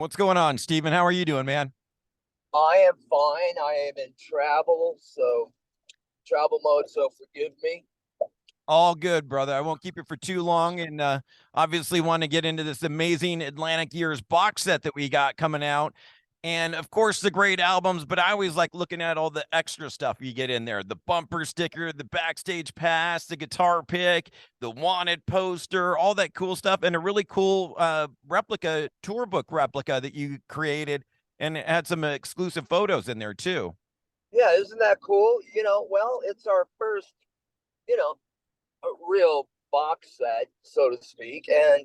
What's going on, Steven? How are you doing, man? I am fine. I am in travel mode, so forgive me. All good, brother. I won't keep you for too long. And obviously, want to get into this amazing Atlantic Years box set that we got coming out. And of course, the great albums, but I always like looking at all the extra stuff you get in there, the bumper sticker, the backstage pass, the guitar pick, the wanted poster, all that cool stuff, and a really cool replica, tour book replica that you created. And it had some exclusive photos in there, too. Yeah, isn't that cool? Well, it's our first, you know, real box set, so to speak, and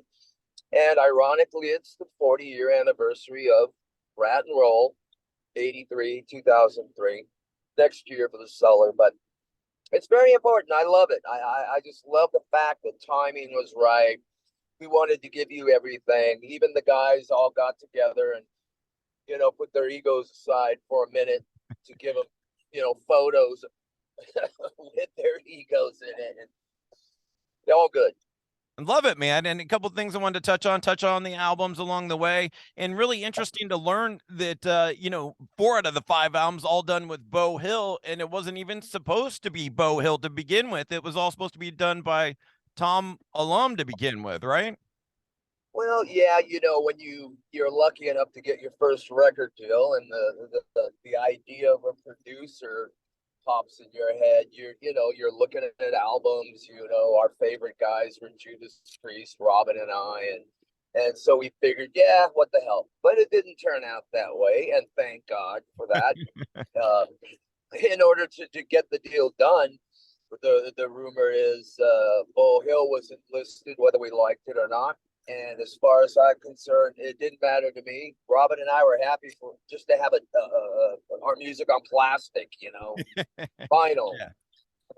ironically, it's the 40-year anniversary of Rat and Roll, 83, 2003, next year for the Cellar. But it's very important. I love it. I just love the fact that timing was right. We wanted to give you everything. Even the guys all got together and put their egos aside for a minute to give them, photos with their egos in it. And they're all good. Love it, man. And a couple things I wanted to touch on the albums along the way. And really interesting to learn that, four out of the five albums all done with Beau Hill. And it wasn't even supposed to be Beau Hill to begin with. It was all supposed to be done by Tom Alum to begin with, right? Well, yeah, when you're lucky enough to get your first record deal, and the idea of a producer pops in your head. You're looking at albums. Our favorite guys were Judas Priest, Robin, and I, and so we figured, yeah, what the hell. But it didn't turn out that way, and thank God for that. uh, in order to get the deal done, the rumor is Bull Hill was enlisted, whether we liked it or not. And as far as I'm concerned, it didn't matter to me. Robin and I were happy for just to have our music on plastic, vinyl. Yeah.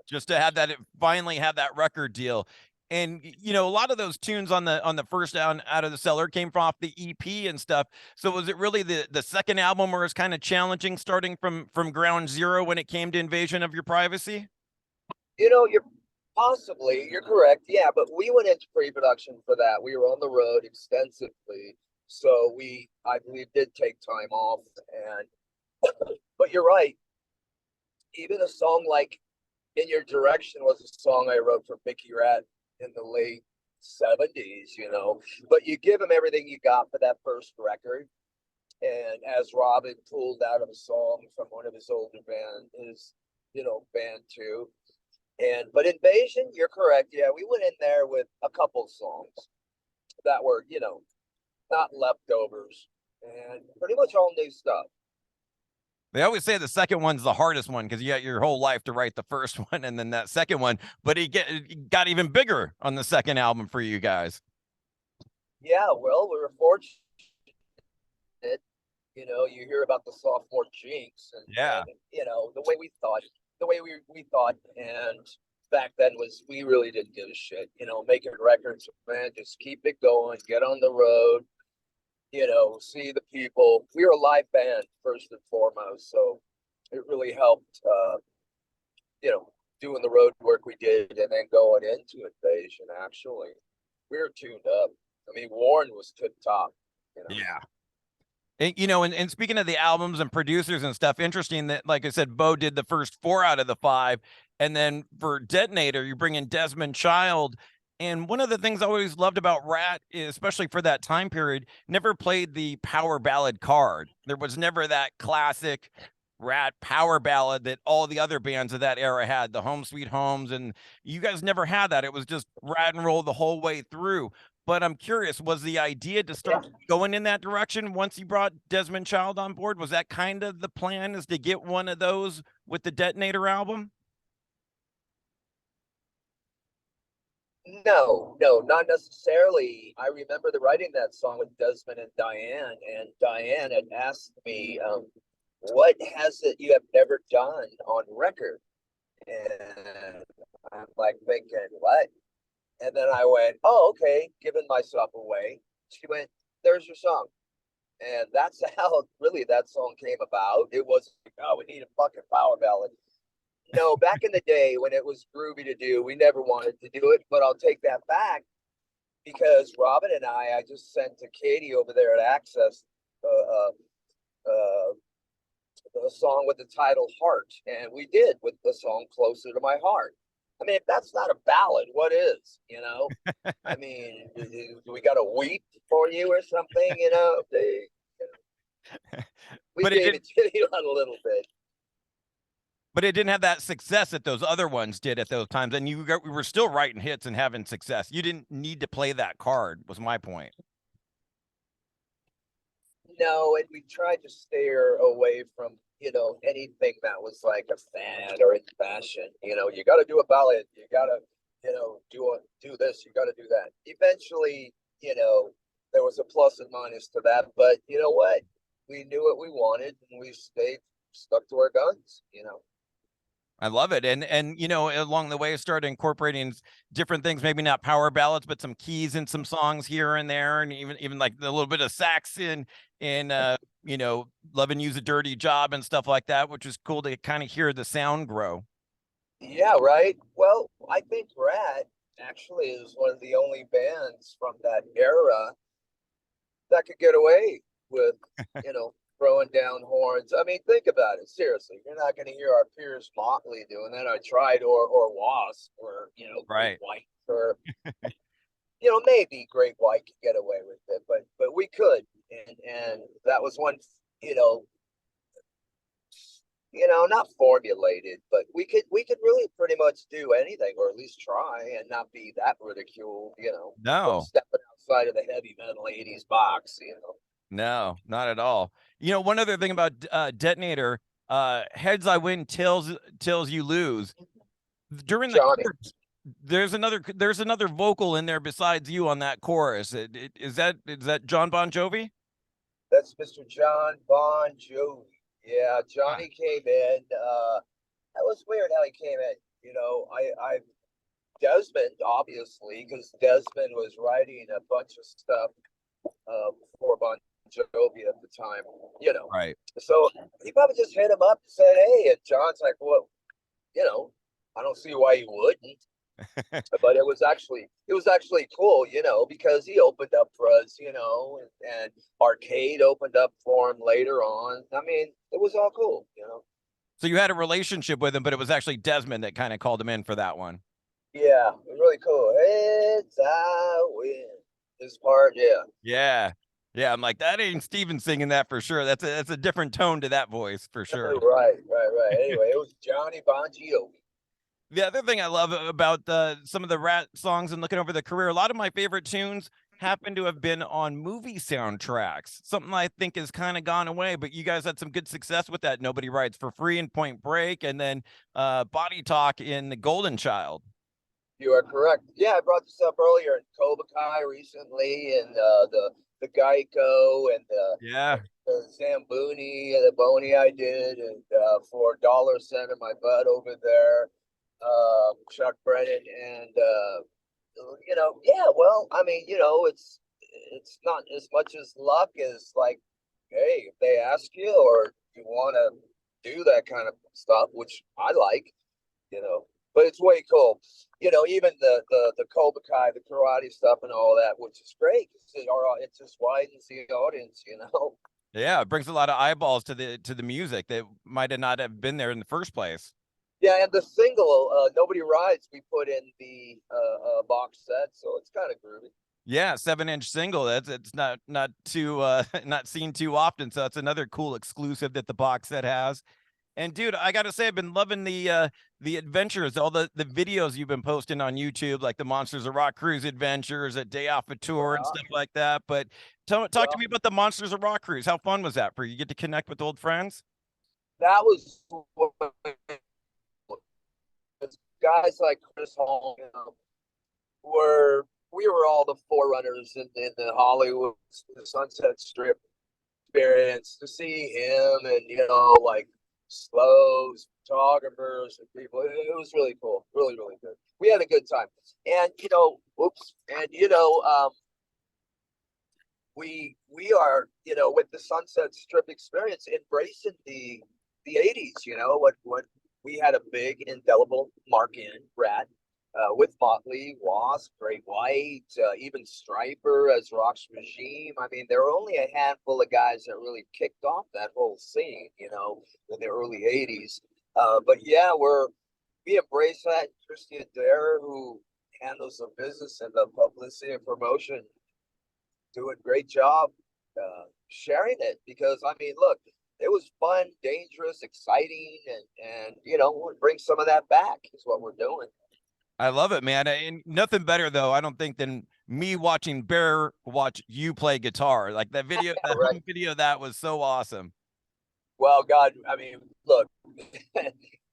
Just to have that, finally have that record deal. And a lot of those tunes on the first down out of the cellar came from off the EP and stuff. So was it really the second album where it's kind of challenging starting from ground zero when it came to Invasion of Your Privacy? You're correct. Yeah, but we went into pre-production for that. We were on the road extensively, so I believe, did take time off. And but you're right. Even a song like "In Your Direction" was a song I wrote for Mickey Ratt in the late '70s. But you give him everything you got for that first record, and as Robin pulled out of a song from one of his older band too. But Invasion, you're correct. Yeah, we went in there with a couple songs that were, not leftovers, and pretty much all new stuff. They always say the second one's the hardest one because you got your whole life to write the first one and then that second one, but it got even bigger on the second album for you guys. Yeah, well, we were fortunate. You hear about the sophomore jinx, Yeah. and the way we thought, and back then was we really didn't give a shit. Making records, man, just keep it going, get on the road, see the people. We were a live band first and foremost, so it really helped. Doing the road work we did, and then going into Invasion. Actually, we were tuned up. I mean, Warren was tip top. Yeah. And speaking of the albums and producers and stuff, interesting that, like I said, Beau did the first four out of the five. And then for Detonator, you bring in Desmond Child. And one of the things I always loved about Ratt, especially for that time period, never played the power ballad card. There was never that classic Ratt power ballad that all the other bands of that era had, the Home Sweet Homes. And you guys never had that. It was just Ratt and Roll the whole way through. But I'm curious, was the idea to start going in that direction once you brought Desmond Child on board? Was that kind of the plan, is to get one of those with the Detonator album? No, no, not necessarily. I remember writing that song with Desmond and Diane had asked me, "What has it you have never done on record?" And I'm like thinking, "What?" And then I went, "Oh, okay," giving myself away. She went, "There's your song." And that's how really that song came about. It was, oh, we need a fucking power ballad. No, back in the day when it was groovy to do, we never wanted to do it, but I'll take that back because Robin and I just sent to Katie over there at Access the song with the title Heart, and we did with the song Closer to My Heart. I mean, if that's not a ballad, what is, you know? I mean, do we got to weep for you or something, you know? We But it gave didn't. it to you a little bit. But it didn't have that success that those other ones did at those times, and we were still writing hits and having success. You didn't need to play that card. Was my point. No, and we tried to steer away from, anything that was like a fad or in fashion. You got to do a ballad. You got to, do this. You got to do that. Eventually, there was a plus and minus to that, but you know what? We knew what we wanted, and we stayed stuck to our guns. I love it. And along the way I started incorporating different things, maybe not power ballads, but some keys in some songs here and there, and even like a little bit of sax in Loving You's a Dirty Job and stuff like that, which is cool to kind of hear the sound grow. Yeah, right. Well, I think Ratt actually is one of the only bands from that era that could get away with, throwing down horns. I mean, think about it. Seriously, you're not going to hear our peers Motley doing that. I tried, or Wasp, or Great Right. White, or maybe Great White could get away with it, but we could, and that was one, you know, not formulated, but we could really pretty much do anything, or at least try, and not be that ridiculed, for No, stepping outside of the heavy metal '80s box. no, not at all. One other thing about Detonator, heads I win, tails you lose. During the Johnny. chorus, there's another vocal in there besides you on that chorus. Is that John Bon Jovi? That's Mr. John Bon Jovi. Yeah, Ah, Johnny came in. That was weird how he came in. I Desmond, obviously, because Desmond was writing a bunch of stuff for Bon Jovi at the time. You know, right. so he probably just hit him up and said, "Hey," and John's like, "Well, I don't see why you wouldn't." But it was actually cool, because he opened up for us, and Arcade opened up for him later on. I mean, it was all cool. So you had a relationship with him, but it was actually Desmond that kind of called him in for that one. Yeah, it was really cool. It's I win this part, yeah. Yeah. Yeah, I'm like, that ain't Steven singing that for sure. That's a different tone to that voice for sure. Right. Anyway, it was Johnny Bongio. The other thing I love about some of the Rat songs and looking over the career, a lot of my favorite tunes happen to have been on movie soundtracks. Something I think has kind of gone away, but you guys had some good success with that. Nobody Rides for Free and Point Break, and then Body Talk in The Golden Child. You are correct. Yeah, I brought this up earlier in Cobra Kai recently, and the Geico, and Yeah, the Zamboni, and the Boni I did, and for Dollar Center, my bud over there, Chuck Brennan, and yeah. Well, I mean, it's not as much as luck as like, hey, if they ask you or you want to do that kind of stuff, which I like. But it's way cool. Even the Cobra Kai, the karate stuff, and all that, which is great. It just widens the audience. yeah, it brings a lot of eyeballs to the music that might have not have been there in the first place. Yeah, and the single "Nobody Rides" we put in the box set, so it's kind of groovy. Yeah, 7-inch single. That's it's not too not seen too often. So that's another cool exclusive that the box set has. And dude, I gotta say, I've been loving the adventures, all the videos you've been posting on YouTube, like the Monsters of Rock Cruise adventures, a day off a tour and Yeah, stuff like that. But talk to yeah. me about the Monsters of Rock Cruise. How fun was that for you? You get to connect with old friends? That was guys like Chris Hall, were we were all the forerunners in the Hollywood, the Sunset Strip experience. To see him, and like slows photographers and people, it was really cool, really really good. We had a good time, and whoops, and we are, with the Sunset Strip experience, embracing the '80s. What we had a big indelible mark in Ratt, with Motley, Wasp, Great White, even Striper as Rock's Regime. I mean, there were only a handful of guys that really kicked off that whole scene, you know, in the early '80s. But yeah, we embrace that. Christy Adair, who handles the business and the publicity and promotion, do a great job sharing it because I mean, look, it was fun, dangerous, exciting, and you know, we'll bring some of that back is what we're doing. I love it, man. And nothing better though, I don't think, than me watching Bear watch you play guitar. Like that video, the Right. home video, that was so awesome. Well, God, I mean, look,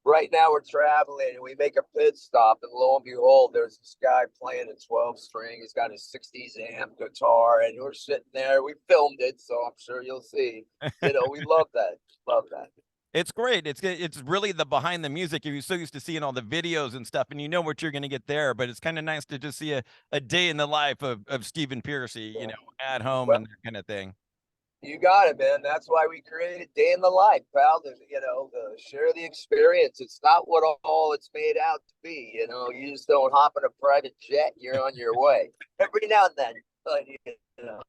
right now we're traveling and we make a pit stop, and lo and behold, there's this guy playing a 12 string. He's got his 60s amp guitar, and we're sitting there. We filmed it, so I'm sure you'll see. You know, we love that. Love that. It's great. It's really the behind the music. You're so used to seeing all the videos and stuff, and you know what you're going to get there. But it's kind of nice to just see a day in the life of Stephen Pearcy, you know, at home Well, and that kind of thing. you got it, man. That's why we created Day in the Life, pal. To, you know, to share the experience. It's not what all it's made out to be. You know, you just don't hop in a private jet. You're on your way every now and then. But you know,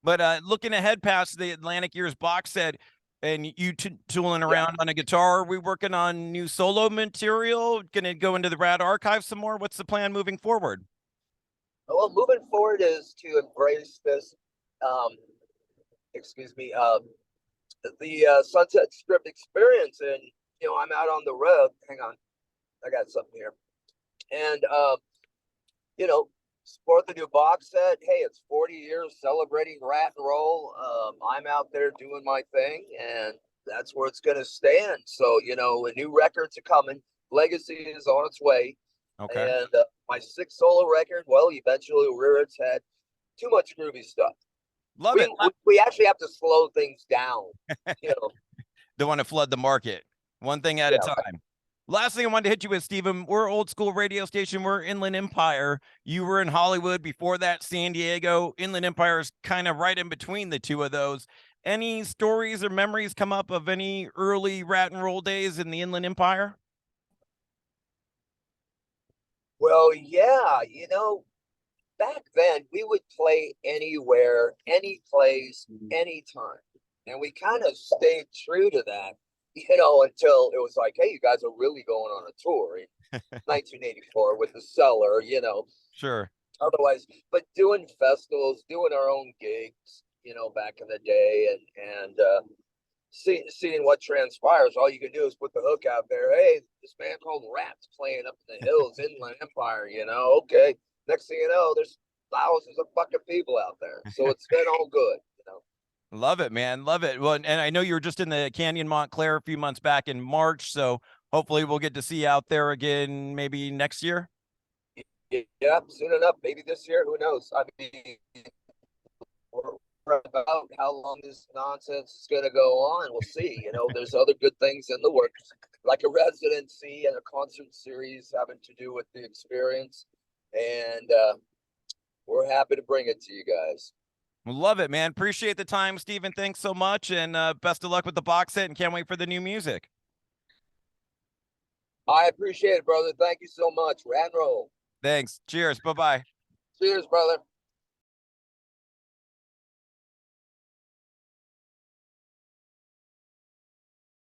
But looking ahead past the Atlantic Years box set, and you tooling yeah. around on a guitar, are we working on new solo material? Going to go into the Rad archive some more? What's the plan moving forward? Well, moving forward is to embrace this. Um, excuse me. The Sunset Strip experience, and you know, I'm out on the road. Hang on, I got something here, and you know, support the new box set. Hey, it's 40 years celebrating Rat and Roll. I'm out there doing my thing, and that's where it's going to stand. So, you know, new records are coming. Legacy is on its way. Okay. And my sixth solo record, well, eventually will rear its head. Too much groovy stuff. Love We, it. we, we actually have to slow things down, you know. Don't want to flood the market. One thing at a Yeah. time. Last thing I wanted to hit you with, Stephen. We're old school radio station. We're Inland Empire. You were in Hollywood before that, San Diego. Inland Empire is kind of right in between the two of those. Any stories or memories come up of any early Rat and Roll days in the Inland Empire? Well, yeah, you know, back then we would play anywhere, any place, anytime. And we kind of stayed true to that, you know, until it was like, hey, you guys are really going on a tour in 1984 with the Cellar, you know. Sure. Otherwise, but doing festivals, doing our own gigs, you know, back in the day, and seeing what transpires. All you can do is put the hook out there. Hey, this band called Ratt's playing up in the hills, Inland Empire. You know, okay. Next thing you know, there's thousands of fucking people out there. So it's been all good. You know. Love it, man. Love it. Well, and I know you were just in the Canyon Montclair a few months back in March, so hopefully we'll get to see you out there again maybe next year. Yeah, soon enough. Maybe this year. Who knows? I mean, we're about how long this nonsense is going to go on. We'll see. You know, there's other good things in the works, like a residency and a concert series having to do with the experience, and we're happy to bring it to you guys. Love it, man. Appreciate the time, Stephen. Thanks so much, and best of luck with the box set, and can't wait for the new music. I appreciate it, brother. Thank you so much. Rat and roll. Thanks. Cheers. Bye-bye. Cheers, brother.